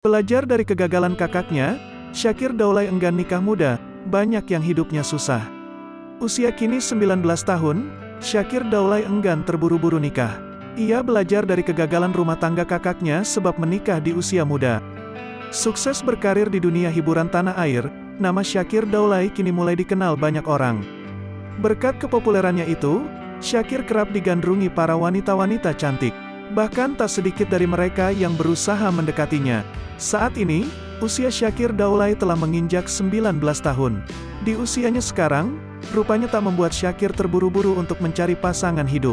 Belajar dari kegagalan kakaknya, Syakir Daulay enggan nikah muda, banyak yang hidupnya susah. Usia kini 19 tahun, Syakir Daulay enggan terburu-buru nikah. Ia belajar dari kegagalan rumah tangga kakaknya sebab menikah di usia muda. Sukses berkarir di dunia hiburan tanah air, nama Syakir Daulay kini mulai dikenal banyak orang. Berkat kepopulerannya itu, Syakir kerap digandrungi para wanita-wanita cantik. Bahkan tak sedikit dari mereka yang berusaha mendekatinya. Saat ini, usia Syakir Daulay telah menginjak 19 tahun. Di usianya sekarang, rupanya tak membuat Syakir terburu-buru untuk mencari pasangan hidup.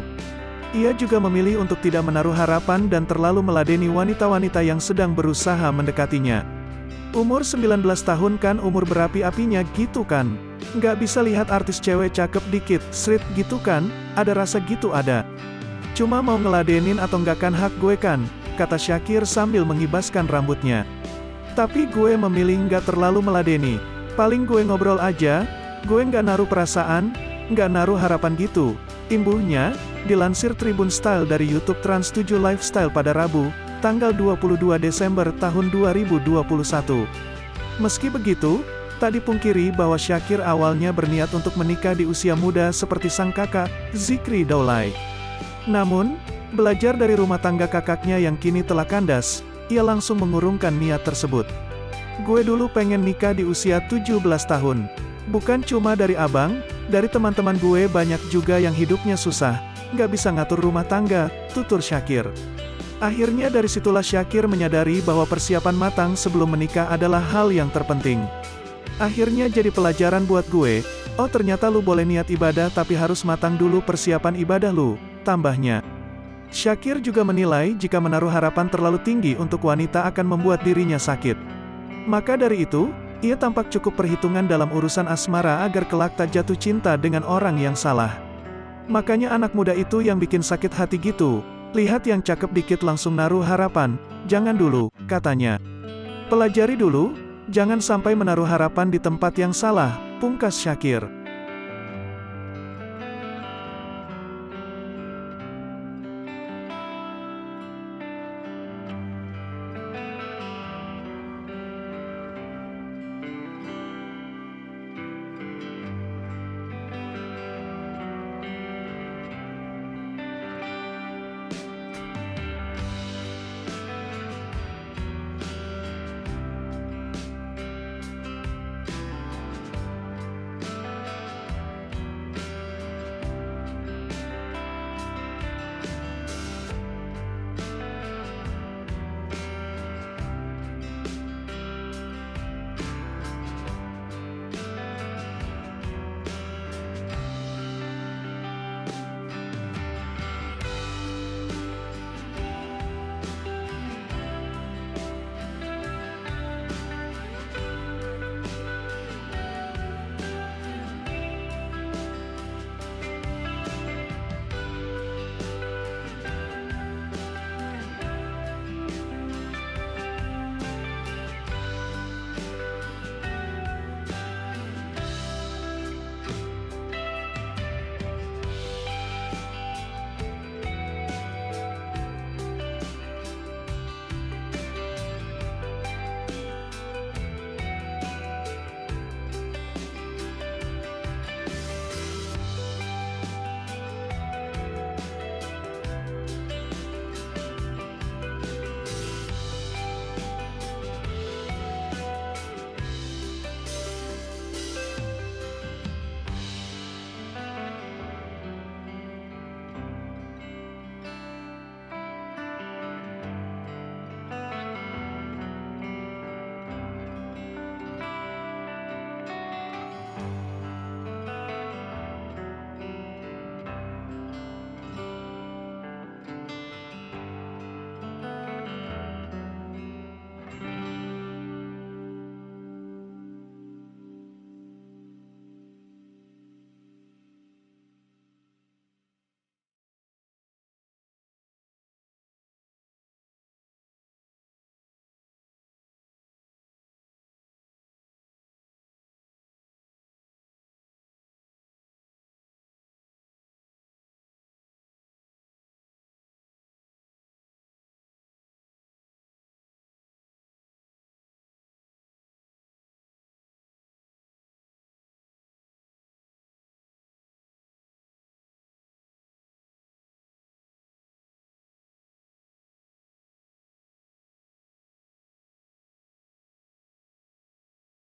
Ia juga memilih untuk tidak menaruh harapan dan terlalu meladeni wanita-wanita yang sedang berusaha mendekatinya. Umur 19 tahun kan umur berapi-apinya gitu kan? Nggak bisa lihat artis cewek cakep dikit, srit gitu kan? Ada rasa gitu ada. Cuma mau ngeladenin atau nggak kan hak gue kan? Kata Syakir sambil mengibaskan rambutnya. Tapi gue memilih nggak terlalu meladeni. Paling gue ngobrol aja, gue nggak naruh perasaan, nggak naruh harapan gitu. Imbuhnya, dilansir Tribun Style dari YouTube Trans 7 Lifestyle pada Rabu, tanggal 22 Desember tahun 2021. Meski begitu, tak dipungkiri bahwa Syakir awalnya berniat untuk menikah di usia muda seperti sang kakak, Zikri Daulay. Namun, belajar dari rumah tangga kakaknya yang kini telah kandas, ia langsung mengurungkan niat tersebut. Gue dulu pengen nikah di usia 17 tahun. Bukan cuma dari abang, dari teman-teman gue banyak juga yang hidupnya susah, nggak bisa ngatur rumah tangga, tutur Syakir. Akhirnya dari situlah Syakir menyadari bahwa persiapan matang sebelum menikah adalah hal yang terpenting. Akhirnya jadi pelajaran buat gue, oh ternyata lu boleh niat ibadah tapi harus matang dulu persiapan ibadah lu, tambahnya. Syakir juga menilai jika menaruh harapan terlalu tinggi untuk wanita akan membuat dirinya sakit. Maka dari itu, ia tampak cukup perhitungan dalam urusan asmara agar kelak tak jatuh cinta dengan orang yang salah. Makanya anak muda itu yang bikin sakit hati gitu, lihat yang cakep dikit langsung naruh harapan, jangan dulu, katanya. Pelajari dulu, jangan sampai menaruh harapan di tempat yang salah, pungkas Syakir.